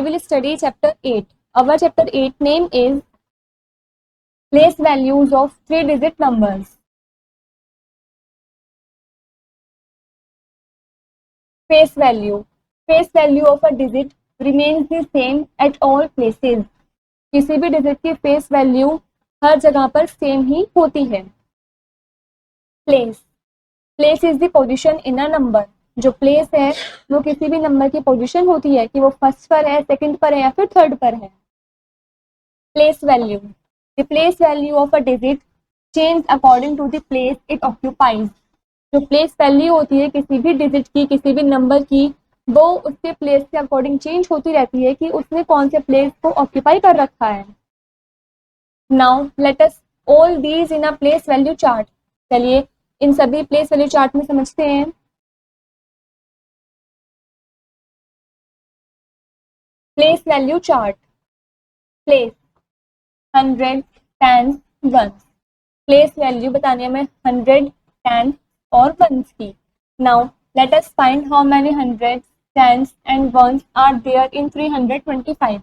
we will study chapter 8. Our chapter 8 name is place values of 3-digit numbers. Face value. Face value of a digit remains the same at all places. किसी भी digit की face value हर जगह पर same ही होती है. Place. Place is the position in a number. जो place है वो किसी भी नंबर की पोजीशन होती है कि वो फर्स्ट पर है, सेकंड पर है या फिर थर्ड पर है. Place value. The place value of a digit change according to the place it occupies. जो प्लेस वैल्यू होती है किसी भी डिजिट की, किसी भी नंबर की, वो उसके प्लेस के अकॉर्डिंग चेंज होती रहती है कि उसने कौन से प्लेस को ऑक्यूपाई कर रखा है. Now let us all these in a place value chart. चलिए इन सभी प्लेस वैल्यू चार्ट में समझते हैं. Place value chart. Place 100, 10, 1. Place value बतानी है हमें 100, 10 और 1 की. Now let us find how many 100, 10 and 1 are there in 325.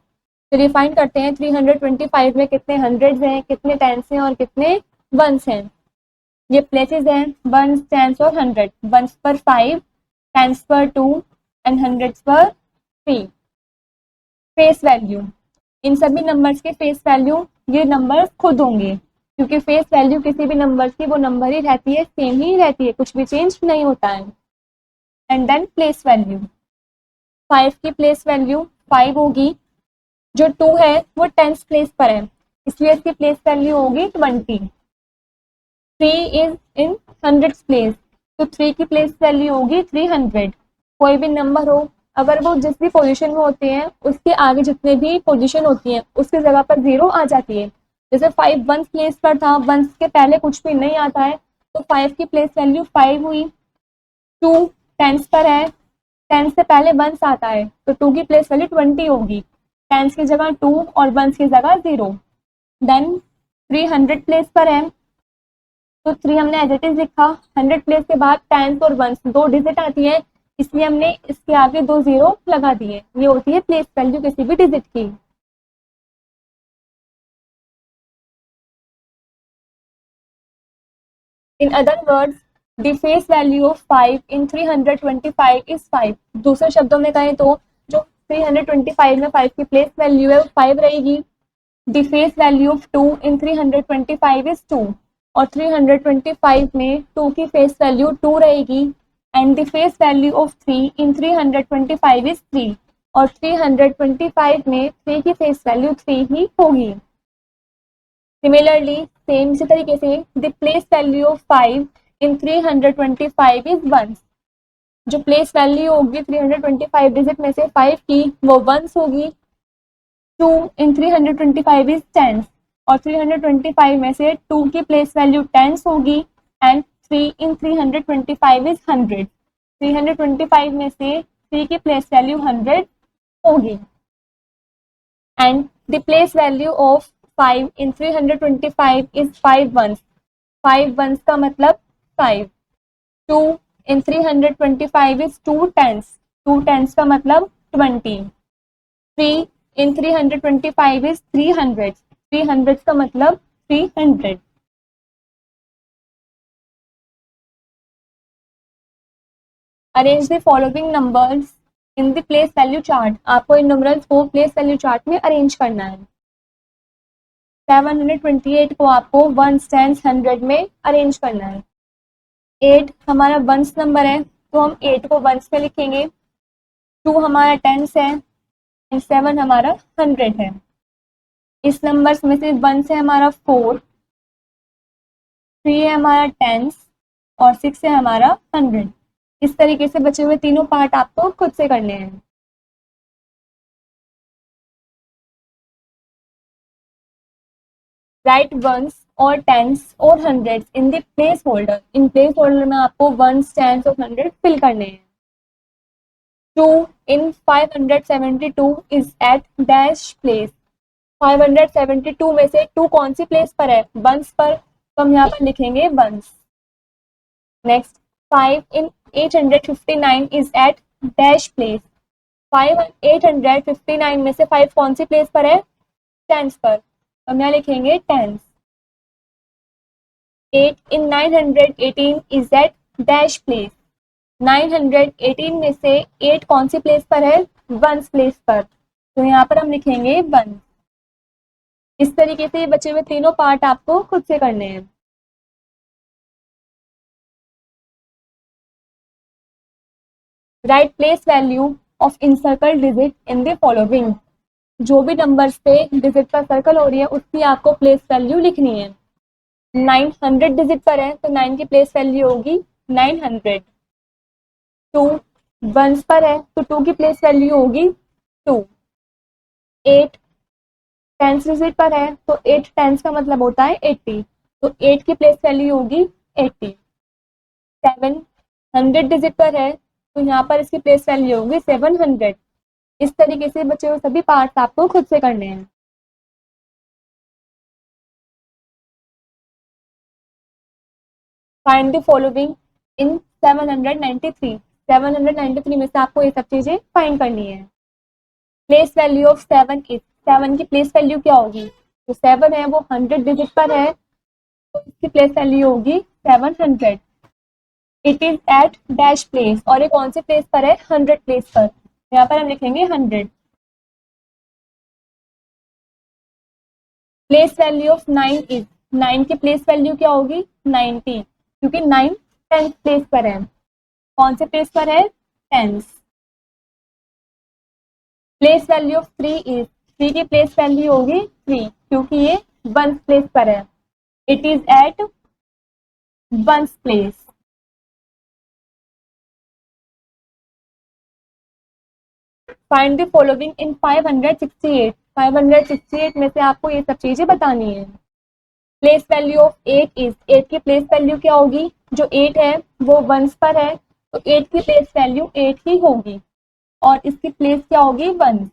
चलिए फाइंड करते हैं 325 में कितने 100s हैं, कितने 10s हैं और कितने 1s हैं. ये प्लेसेस हैं 1s, 10s और 100. 1s पर 5, 10s पर 2 एंड 100s पर 3. Face value. इन सभी नंबर्स के फेस वैल्यू ये नंबर्स खुद होंगे क्योंकि फेस वैल्यू किसी भी नंबर की वो नंबर ही रहती है, सेम ही रहती है, कुछ भी चेंज नहीं होता है. And then place value. 5 की प्लेस वैल्यू 5 होगी. जो 2 है वो 10th प्लेस पर है इसलिए इसकी प्लेस वैल्यू होगी 20. 3 इज इन 100th प्लेस तो 3 की प्लेस वैल्यू होगी 300. कोई भी नंबर हो अगर वो जिस भी पोजीशन में होते हैं उसके आगे जितने भी पोजीशन होती हैं उसकी जगह पर 0 आ जाती है. जैसे 5 1 प्लेस पर था, 1 के पहले कुछ भी नहीं आता है तो 5 की प्लेस वैल्यू 5 हुई. 2 10 पर है, 10 से पहले 1 आता है तो 2 की प्लेस वैल्यू 20 होगी. 10 की जगह 2 और 1 की जगह 0. देन 300 प्लेस पर है तो 3 हमने एज इट इज लिखा. 100 प्लेस के बाद 10 और 1 दो डिजिट आती है इसलिए हमने इसके आगे 2 0 लगा दिए. ये होती है प्लेस वैल्यू किसी भी डिजिट की. In other words the face value of 5 in 325 is 5. दूसरे शब्दों में कहें तो जो 325 में 5 की प्लेस वैल्यू है वो 5 रहेगी. The face value of 2 in 325 is 2 और 325 में 2 की फेस वैल्यू 2 रहेगी. And the face value of 3 in 325 is 3 और 325 में 3 की फेस वैल्यू 3 ही होगी. सिमिलरली सेम इसी तरीके से the place value of 5 in 325 is 1. जो प्लेस वैल्यू होगी 325 डिजिट में से 5 की वो 1 होगी. 2 इन 325 इज 10 और 325 में से 2 की प्लेस वैल्यू 10 होगी. And 3 in 325 is 100. 325 में से 3 की प्लेस वैल्यू 100 होगी. And the place value of 5 in 325 is 5 ones. 5 ones का मतलब 5. 2 in 325 is 2 tens. 2 tens का मतलब 20. 3 in 325 is 300. 300 का मतलब 300. Arrange the following numbers in the place value chart. आपको इन numerals को place value chart में arrange करना है. 728 को आपको 1s, 10s, 100 में अरेंज करना है. 8 हमारा 1s नंबर है तो हम 8 को 1s में लिखेंगे. 2 हमारा 10s है एंड 7 हमारा 100 है. इस नंबर्स में से 1 से हमारा 4, 3 है हमारा 10s और 6 है हमारा 100. इस तरीके से बचे हुए तीनों पार्ट आपको खुद से करने हैं. राइट 1s और 10s और 100s in the place holder. In place holder में आपको 1s, 10s और 100 फिल करने हैं. 2 इन 572 इज एट डैश प्लेस. 572 में से 2 कौन सी प्लेस पर है? 1s पर, तो हम यहाँ पर लिखेंगे 1s. Next 5 in 859 is at dash place. 859 में से 5 कौन सी प्लेस पर है? टेंस पर। तो हम यहाँ लिखेंगे tens. 8 in 918 is at dash place. 918 में से 8 कौन सी प्लेस पर है? वंस प्लेस पर। तो यहाँ पर हम लिखेंगे वन। इस तरीके से ये बचे हुए तीनों पार्ट आपको खुद से करने हैं। Right place value of encircle digit in the following. जो भी नंबर्स पे डिजिट का सर्कल हो रही है उसकी आपको प्लेस वैल्यू लिखनी है। 900 डिजिट पर है तो 9 की प्लेस वैल्यू होगी 900। 2 वंस पर है तो 2 की प्लेस वैल्यू होगी 2। 8 टेंस डिजिट पर है तो 8 टेंस का मतलब होता है 80, तो 8 की प्लेस वैल्यू होगी 80। 7 100 डिजिट पर है तो यहाँ पर इसकी प्लेस वैल्यू होगी 700। इस तरीके से बचे हुए सभी पार्ट्स आपको खुद से करने हैं। फाइंड द फॉलोइंग इन 793। 793 में से आपको ये सब चीजें फाइंड करनी है। प्लेस वैल्यू ऑफ 7 इज, 7 की प्लेस वैल्यू क्या होगी? तो 7 है वो 100 डिजिट पर है तो इसकी प्लेस वैल्यू होगी 700। It is at dash place, और ये कौन सी प्लेस पर है? 100 प्लेस पर। यहाँ पर हम लिखेंगे 100। प्लेस वैल्यू ऑफ 9 इज, 9 की प्लेस वैल्यू क्या होगी? 90, क्योंकि 9 10th प्लेस पर है। कौन से प्लेस पर है? 10th। Place value of 3 is, 3 की प्लेस वैल्यू होगी 3, क्योंकि ये 1st प्लेस पर है। It is at 1st place. Find the following in 568। 568 में से आपको ये सब चीजें बतानी है। प्लेस वैल्यू ऑफ 8 इज, 8 की प्लेस वैल्यू क्या होगी? जो 8 है वो वंस पर है तो 8 की प्लेस वैल्यू 8 ही होगी और इसकी प्लेस क्या होगी? 1।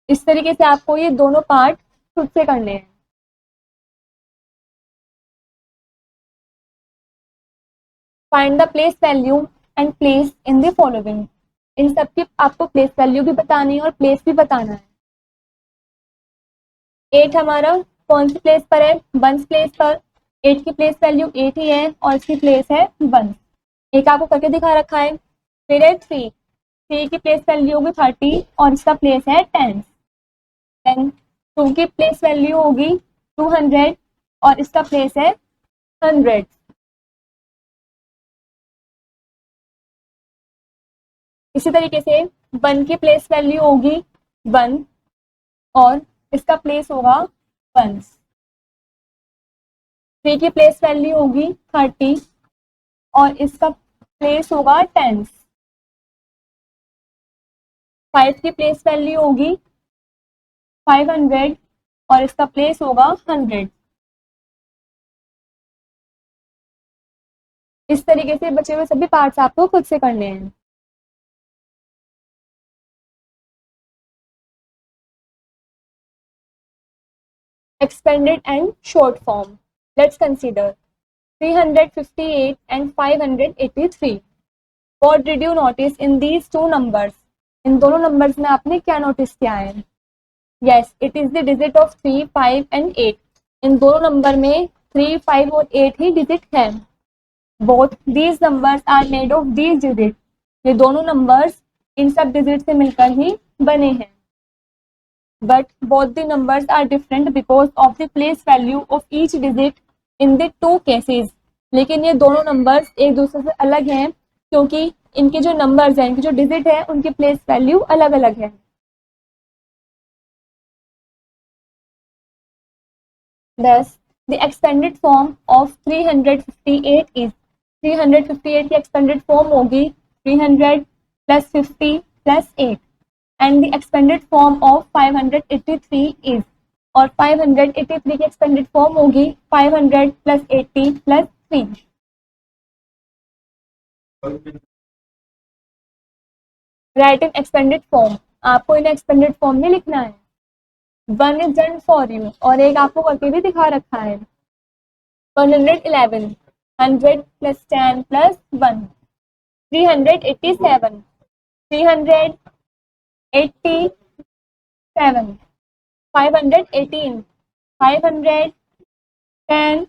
इस तरीके से आपको ये दोनों पार्ट खुद से करने हैं। Find the place value and place in the following. इन सब की आपको प्लेस वैल्यू भी बतानी है और प्लेस भी बताना है। 8 हमारा कौन सी प्लेस पर है? 1st प्लेस पर। 8 की प्लेस वैल्यू 8 ही है और इसकी प्लेस है 1। एक आपको करके दिखा रखा है। फिर है 3, 3 की प्लेस वैल्यू होगी 30 और इसका प्लेस है 10। देन 2 की प्लेस वैल्यू होगी 200 और इसका प्लेस है 100। इसी तरीके से 1 की प्लेस वैल्यू होगी 1 और इसका प्लेस होगा 1। 3 की प्लेस वैल्यू होगी 30 और इसका प्लेस होगा 10। 5 की प्लेस वैल्यू होगी 500 और इसका प्लेस होगा 100। इस तरीके से बचे हुए सभी पार्ट्स आपको खुद से करने हैं। Expanded and short form. Let's consider 358 and 583. What did you notice in these two numbers? इन दोनों नंबर्स में आपने क्या नोटिस किया है? Yes, it is the digit of 3, 5 and 8. इन दोनों नंबर में 3, 5 और 8 ही डिजिट है। Both these numbers are made of these digits. ये दोनों नंबर्स इन सब डिजिट से मिलकर ही बने हैं। But both the numbers are different because of the place value of each digit in the two cases. लेकिन ये दोनों नंबर्स एक दूसरे से अलग हैं क्योंकि इनके जो नंबर्स हैं, इनकी जो डिजिट है, उनकी प्लेस वैल्यू अलग अलग है। Thus, the expanded form of 358 is, 358 की expanded form होगी 300 plus 50 plus 8 and the expanded form of 583 is, और 583 की एक्सपेंडेड फॉर्म होगी 500 प्लस 80 प्लस 3। राइट इन एक्सपेंडेड फॉर्म, आपको इन एक्सपेंडेड फॉर्म में लिखना है। 1 इज डन फॉर यू और एक आपको करके भी दिखा रखा है। 111, 100 प्लस 10 प्लस 1, 387। 387, 518, 510,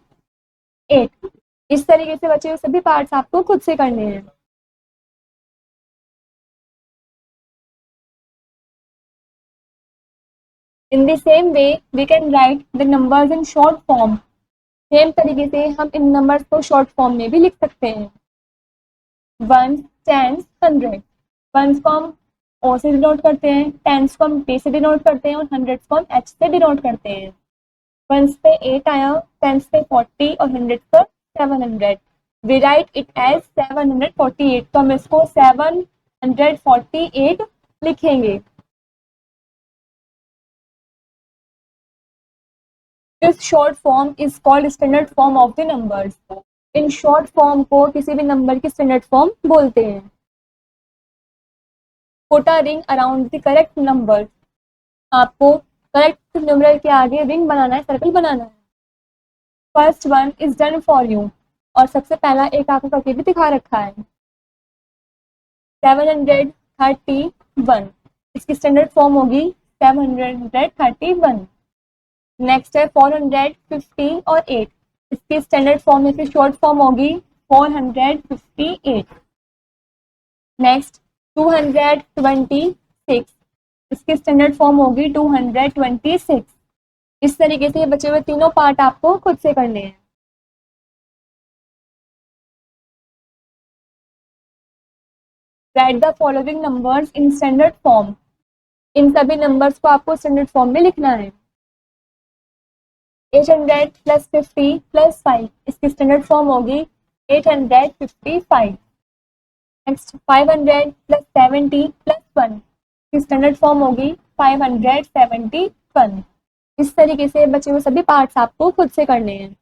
8। इस तरीके से बचे हुए सभी पार्ट्स आपको खुद से करने हैं। In the same way we can write the numbers in short form. Same तरीके से हम इन नंबर्स को शॉर्ट फॉर्म में भी लिख सकते हैं। Once, tense, 100। वंस को हम ओ से डिनोट करते हैं, टेंस को हम टी से डिनोट करते हैं और हंड्रेड्स को हम एच से डिनोट करते हैं। वंस पे 8 आया, टेंस पे 40 और हंड्रेड्स पर 700। We write it as 748। तो हम इसको 748 लिखेंगे। This short form is called standard form of the numbers. In short form को किसी भी नंबर की स्टैंडर्ड फॉर्म बोलते हैं। Put a ring around the correct number. आपको करेक्ट नंबर के आगे रिंग बनाना है, सर्कल बनाना है। First one is done for you. और सबसे पहला एक आपको करके भी दिखा रखा है। 731। इसकी स्टैंडर्ड फॉर्म होगी 731। नेक्स्ट है 450 और 8। इसकी स्टैंडर्ड फॉर्म में से शॉर्ट फॉर्म होगी 458। नेक्स्ट 226। इसकी स्टैंडर्ड फॉर्म होगी 226। इस तरीके से ये बचे हुए तीनों पार्ट आपको खुद से करने हैं। Write the following numbers in standard form. इन सभी नंबर्स को आपको स्टैंडर्ड फॉर्म में लिखना है। 800 प्लस 50 प्लस 5। इसकी स्टैंडर्ड फॉर्म होगी 855। Next 500 plus 70 plus 1। इसकी स्टैंडर्ड फॉर्म होगी 571। इस तरीके से बचे हुए सभी पार्ट्स आपको खुद से करने हैं।